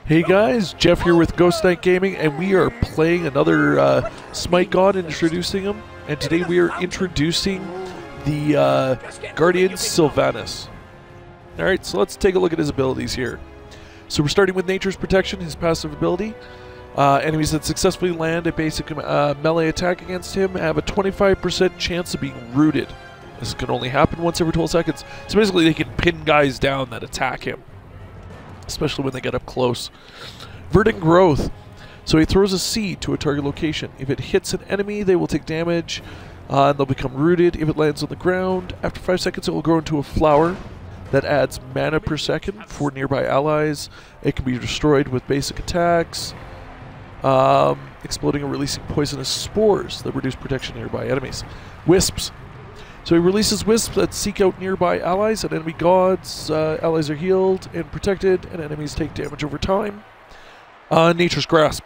Hey guys, Jeff here with Ghost Knight Gaming, and we are playing another Smite God and introducing him. And today we are introducing the Guardian Sylvanus. Alright, so let's take a look at his abilities here. So we're starting with Nature's Protection, his passive ability. Enemies that successfully land a basic melee attack against him have a 25% chance of being rooted. This can only happen once every 12 seconds. So basically they can pin guys down that attack him, especially when they get up close. Verdant Growth. So he throws a seed to a target location. If it hits an enemy, they will take damage, and they'll become rooted. If it lands on the ground, after 5 seconds it will grow into a flower that adds mana per second for nearby allies. It can be destroyed with basic attacks, exploding and releasing poisonous spores that reduce protection to nearby enemies. Wisps. So he releases wisps that seek out nearby allies and enemy gods. Allies are healed and protected, and enemies take damage over time. Nature's Grasp.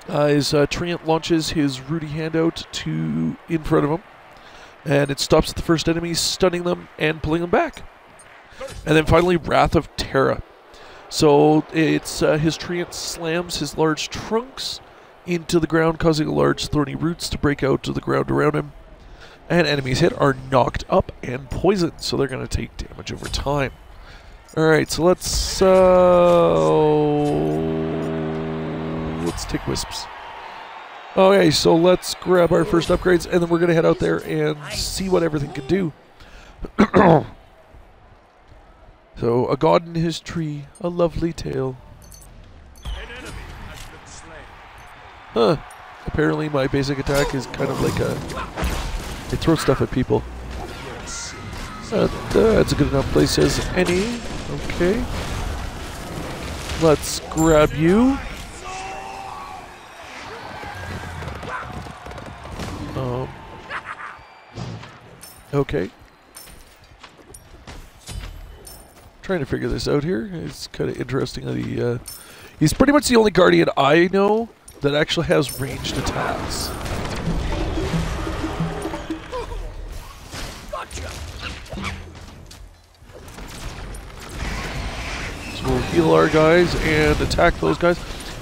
His Treant launches his Rudy hand out in front of him, and it stops at the first enemy, stunning them and pulling them back. And then finally, Wrath of Terra. So it's his Treant slams his large trunks into the ground, causing large thorny roots to break out to the ground around him. And enemies hit are knocked up and poisoned, so they're going to take damage over time. Alright, so let's take Wisps. Okay, so let's grab our first upgrades, and then we're going to head out there and see what everything can do. So, a god in his tree, a lovely tale. Huh. Apparently my basic attack is kind of like it throws stuff at people. That's a good enough place as any. Okay. Let's grab you. Okay. Trying to figure this out here. It's kind of interesting that he's pretty much the only guardian I know that actually has ranged attacks. So we'll heal our guys and attack those guys.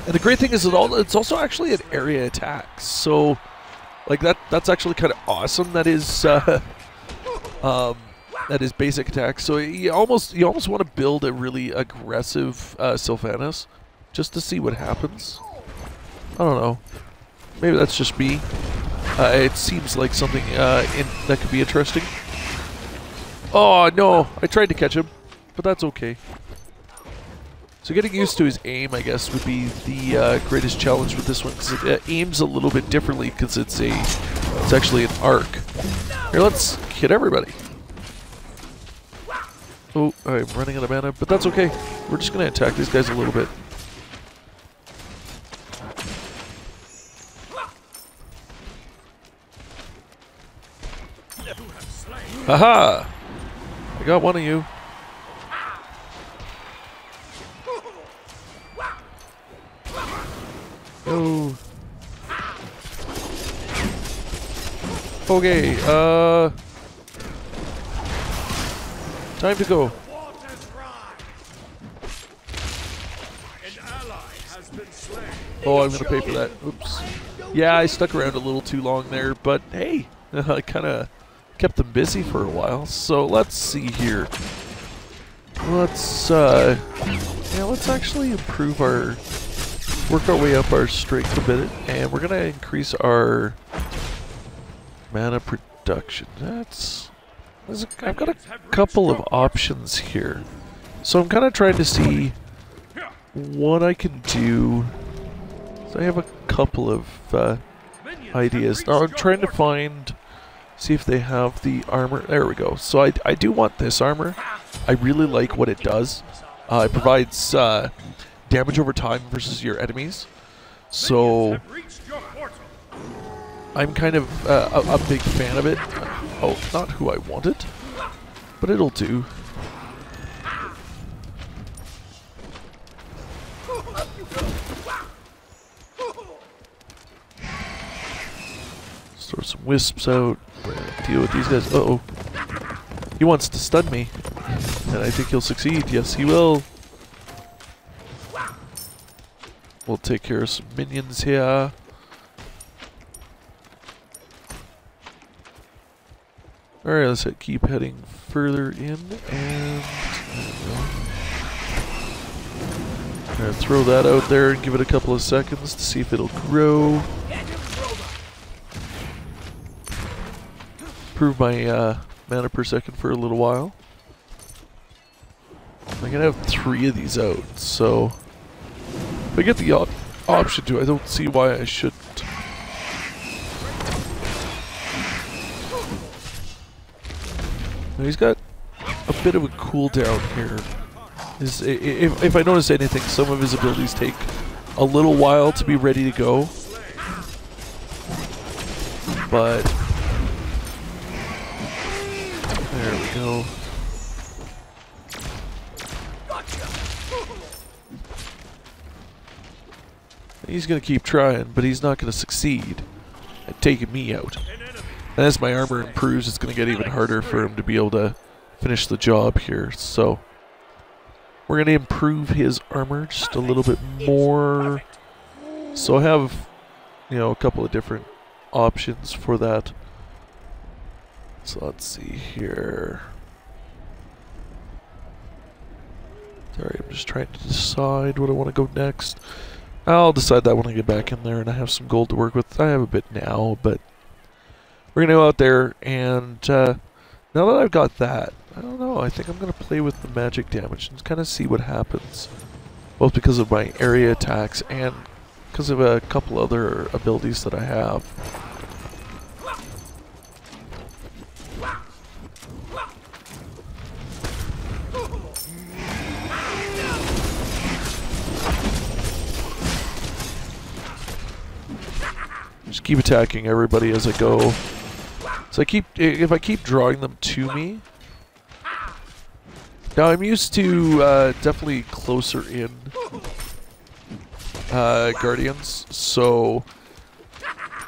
And the great thing is it's also actually an area attack. So like that's actually kind of awesome. That is basic attack. So you almost want to build a really aggressive Sylvanus just to see what happens. I don't know. Maybe that's just me. It seems like something that could be interesting. Oh no! I tried to catch him, but that's okay. So getting used to his aim, I guess, would be the greatest challenge with this one, because it aims a little bit differently, because it's actually an arc. Here, let's hit everybody. Oh, I'm running out of mana, but that's okay. We're just going to attack these guys a little bit. Haha! I got one of you. Oh. Okay, time to go. Oh, I'm gonna pay for that. Oops. Yeah, I stuck around a little too long there, but hey, I kinda kept them busy for a while. So let's see here. Let's actually improve work our way up our strength a bit, and we're gonna increase our mana production. I've got a couple of options here, so I'm kind of trying to see what I can do. So I have a couple of ideas. Now I'm trying to see if they have the armor. There we go. So I do want this armor. I really like what it does. It provides damage over time versus your enemies. So I'm kind of a big fan of it. Oh, not who I wanted, but it'll do. Let's throw some wisps out. Deal with these guys. Uh-oh. He wants to stun me, and I think he'll succeed. Yes, he will. We'll take care of some minions here. Alright, let's keep heading further in, and I'm gonna throw that out there and give it a couple of seconds to see if it'll grow. Improve my mana per second for a little while. I'm gonna have 3 of these out, so if I get the option to, I don't see why I shouldn't. Now he's got a bit of a cooldown here. If I notice anything, some of his abilities take a little while to be ready to go. But there we go. He's going to keep trying, but he's not going to succeed at taking me out. And as my armor improves, it's going to get even harder for him to be able to finish the job here. So we're going to improve his armor just a little bit more. So I have, you know, a couple of different options for that. So let's see here. Sorry, I'm just trying to decide what I want to go next. I'll decide that when I get back in there and I have some gold to work with. I have a bit now, but we're going to go out there, and now that I've got that, I don't know, I think I'm going to play with the magic damage and kind of see what happens. Both because of my area attacks and because of a couple other abilities that I have. Just keep attacking everybody as I go. So if I keep drawing them to me. Now I'm used to definitely closer in Guardians, so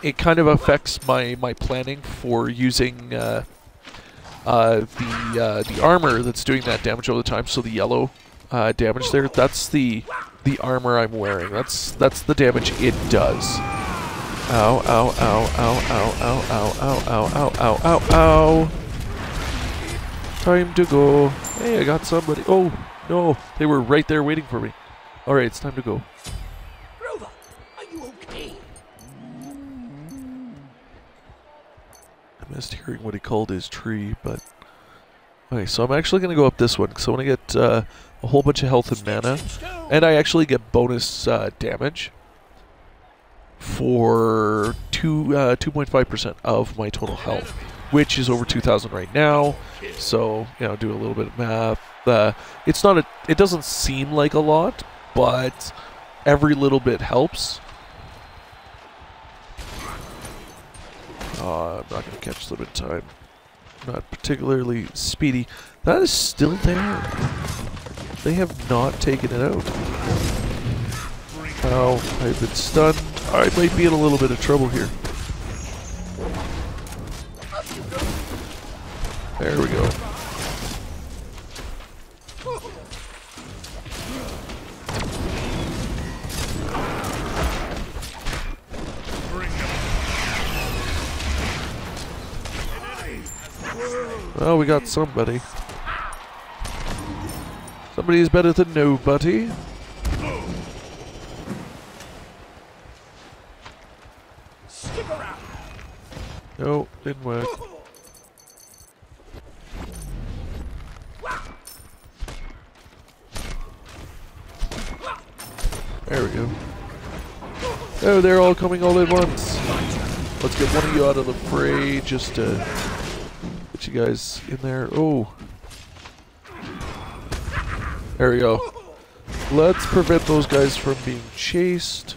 it kind of affects my planning for using the armor that's doing that damage all the time. So the yellow damage there, that's the armor I'm wearing. That's the damage it does. Ow, ow, ow, ow, ow, ow, ow, ow, ow, ow, ow, ow, ow. Time to go. Hey, I got somebody. Oh, no. They were right there waiting for me. Alright, it's time to go. Rover, are you okay? I missed hearing what he called his tree, but... Okay, so I'm actually going to go up this one, because I want to get a whole bunch of health and mana. And I actually get bonus damage for 2.5% of my total health, which is over 2,000 right now. So, you know, do a little bit of math. It's not it doesn't seem like a lot, but every little bit helps. I'm not going to catch them in time. Not particularly speedy. That is still there. They have not taken it out. Ow, I've been stunned. I might be in a little bit of trouble here. There we go. Well, we got somebody. Somebody is better than nobody. No, didn't work. There we go. Oh, they're all coming all at once. Let's get one of you out of the fray just to get you guys in there. Oh. There we go. Let's prevent those guys from being chased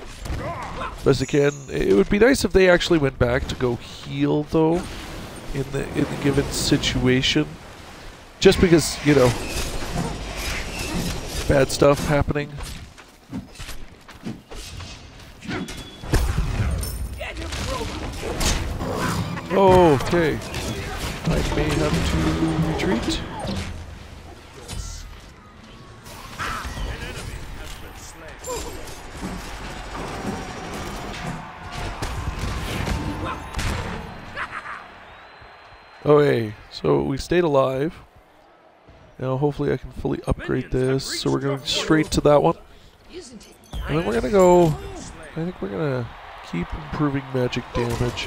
best I can. It would be nice if they actually went back to go heal, though, in the given situation. Just because, you know, bad stuff happening. Oh, okay. I may have to retreat. Okay, so we stayed alive. Now hopefully I can fully upgrade this. So we're going straight to that one. And then we're gonna go, I think we're gonna keep improving magic damage.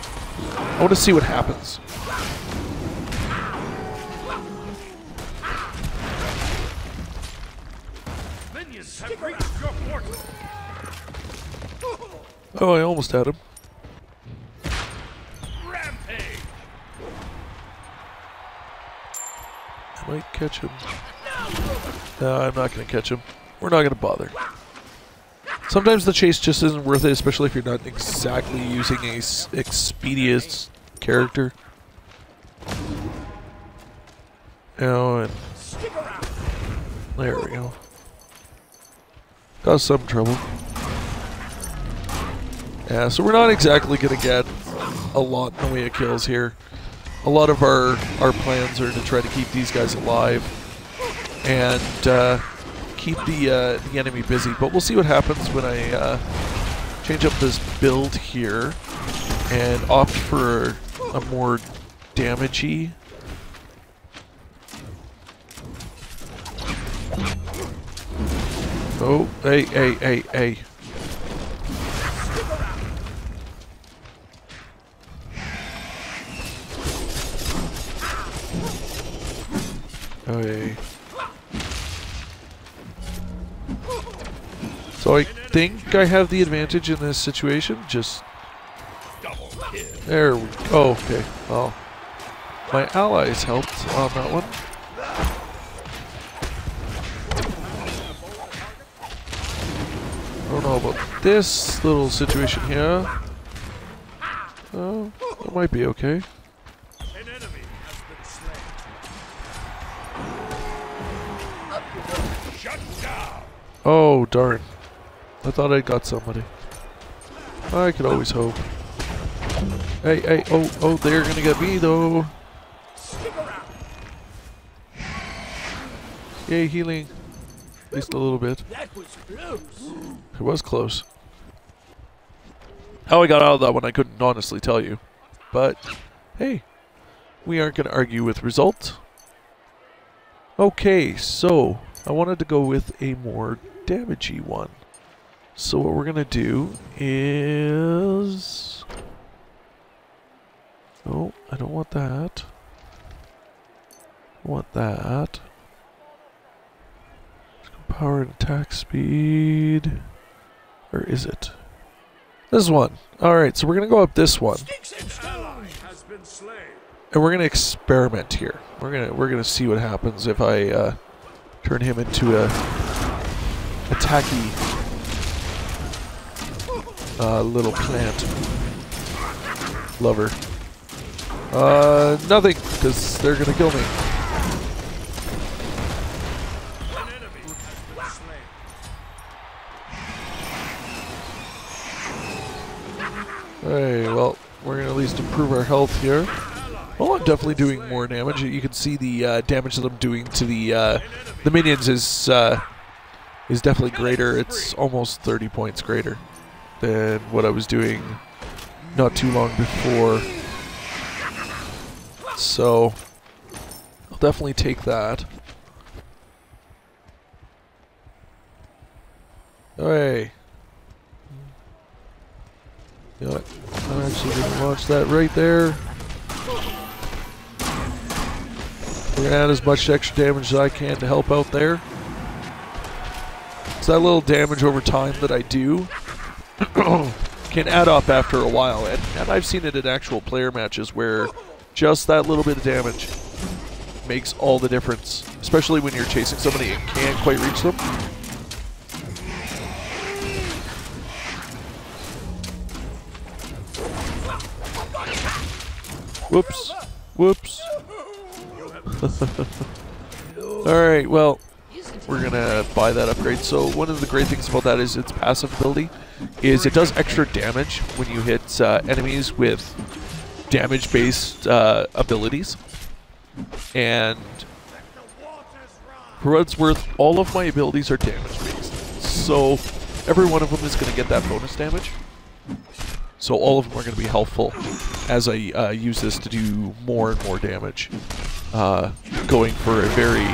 I want to see what happens. Oh, I almost had him. I might catch him. No, I'm not going to catch him. We're not going to bother. Sometimes the chase just isn't worth it, especially if you're not exactly using a expeditious character. Oh, and there we go. Caused some trouble. Yeah, so we're not exactly going to get a lot in the way of kills here. A lot of our plans are to try to keep these guys alive and keep the enemy busy. But we'll see what happens when I change up this build here and opt for a more damagey. Oh, hey. Okay. So I think I have the advantage in this situation. Just there we go. Oh, okay. Well, my allies helped on that one. I don't know about this little situation here. Oh, it might be okay. Oh, darn. I thought I got somebody. I could always hope. Hey, oh, they're gonna get me though. Yay, healing. At least a little bit. That was close. It was close. How I got out of that one, I couldn't honestly tell you. But, hey, we aren't gonna argue with result. Okay, so I wanted to go with a more damagey one. So what we're gonna do is... Oh, I don't want that. I want that. Power and attack speed. Or is it? This one. Alright, so we're gonna go up this one. And we're gonna experiment here. We're gonna see what happens if I turn him into a attacky little plant lover. Nothing, because they're gonna kill me. Hey, well, we're gonna at least improve our health here. Well, I'm definitely doing more damage. You can see the damage that I'm doing to the minions is definitely greater. It's almost 30 points greater than what I was doing not too long before. So I'll definitely take that. Hey. You know what? I'm actually going to launch that right there. We're going to add as much extra damage as I can to help out there. So that little damage over time that I do can add up after a while. And I've seen it in actual player matches where just that little bit of damage makes all the difference. Especially when you're chasing somebody and can't quite reach them. Whoops. Whoops. Alright, well, we're gonna buy that upgrade. So one of the great things about that is its passive ability is it does extra damage when you hit enemies with damage-based abilities. And for what it's worth, all of my abilities are damage-based. So every one of them is gonna get that bonus damage. So all of them are going to be helpful as I use this to do more and more damage. Going for a very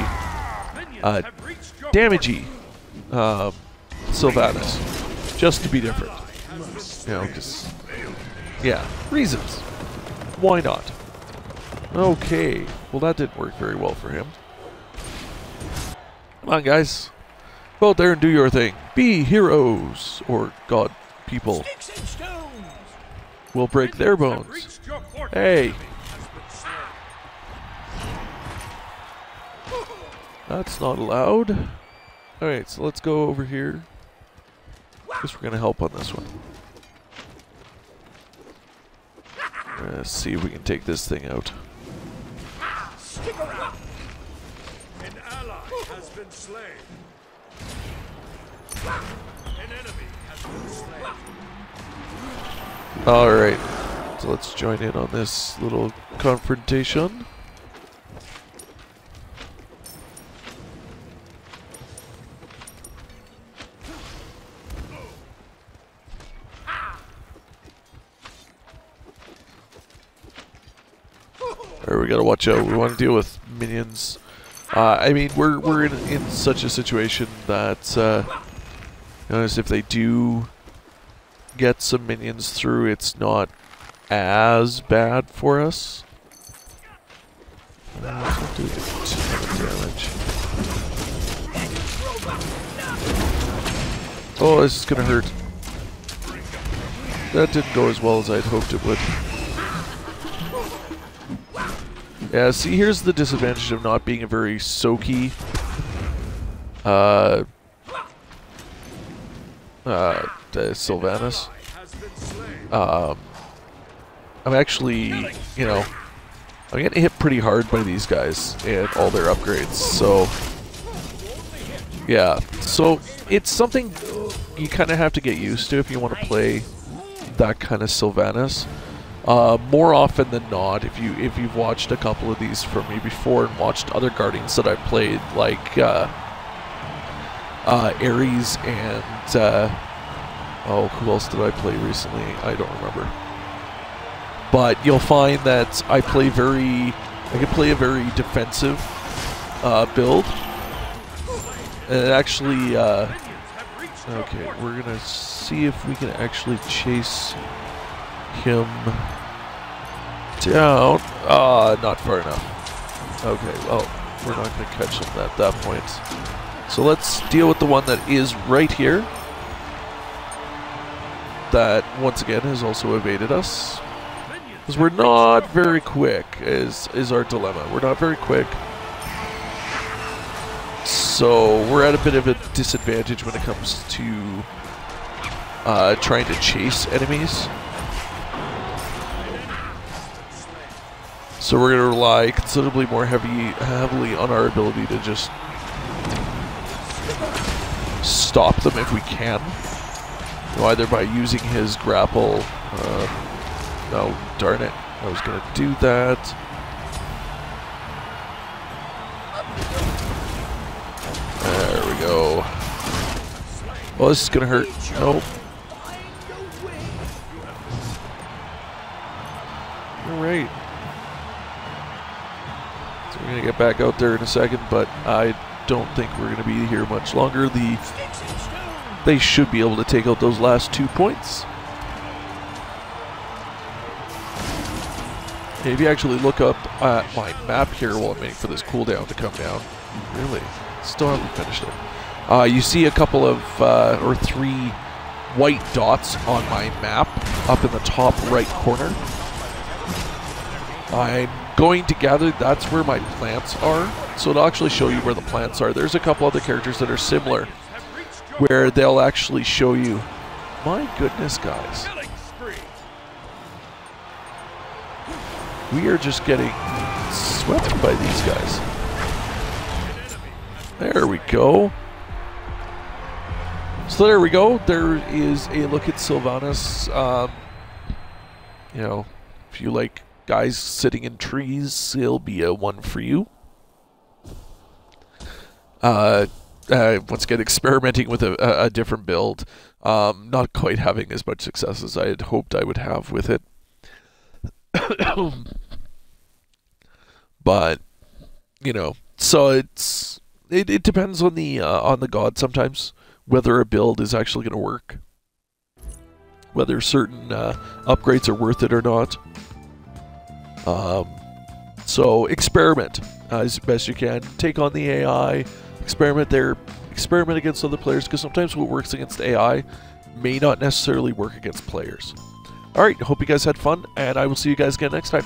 damagey Sylvanus, just to be different. You know, because, yeah, reasons. Why not? Okay, well that didn't work very well for him. Come on, guys. Go out there and do your thing. Be heroes, or god people. We'll break their bones. Hey! That's not allowed. Alright, so let's go over here. Guess we're gonna help on this one. Let's see if we can take this thing out. An ally has been slain. An enemy has been slain. Alright, so let's join in on this little confrontation. Or we gotta watch out. We want to deal with minions. I mean, we're in such a situation that notice if they do get some minions through, it's not as bad for us. Not doing a ton of damage. Oh, this is gonna hurt. That didn't go as well as I'd hoped it would. Yeah, see, here's the disadvantage of not being a very soaky Sylvanus. I'm actually, you know, I'm getting hit pretty hard by these guys and all their upgrades, so yeah, so it's something you kind of have to get used to if you want to play that kind of Sylvanus. More often than not, if you've watched a couple of these from me before and watched other Guardians that I've played, like Ares and oh, who else did I play recently? I don't remember. But you'll find that I can play a very defensive build. And it actually, okay, we're gonna see if we can actually chase him down. Not far enough. Okay, well, we're not going to catch him at that point. So let's deal with the one that is right here. That, once again, has also evaded us. Because we're not very quick, is our dilemma. We're not very quick. So we're at a bit of a disadvantage when it comes to trying to chase enemies. So we're going to rely considerably more heavily on our ability to just stop them if we can. You know, either by using his grapple. No, darn it. I was going to do that. There we go. Well, this is going to hurt. Nope. Alright. So we're going to get back out there in a second, but I don't think we're going to be here much longer. They should be able to take out those last 2 points. Okay, if you actually look up at my map here while I'm waiting for this cooldown to come down. Really? Still haven't finished it. You see a couple of, or 3 white dots on my map up in the top right corner. I'm going to gather that's where my plants are, so it'll actually show you where the plants are. There's a couple other characters that are similar, where they'll actually show you. My goodness, guys. We are just getting swept by these guys. There we go. So there we go. There is a look at Sylvanus. You know, if you like guys sitting in trees, it'll be a one for you. once again, experimenting with a different build. Not quite having as much success as I had hoped I would have with it. But, you know, so it depends on the god sometimes, whether a build is actually going to work. Whether certain upgrades are worth it or not. So experiment as best you can. Take on the AI, experiment there, experiment against other players, because sometimes what works against AI may not necessarily work against players. Alright, hope you guys had fun, and I will see you guys again next time.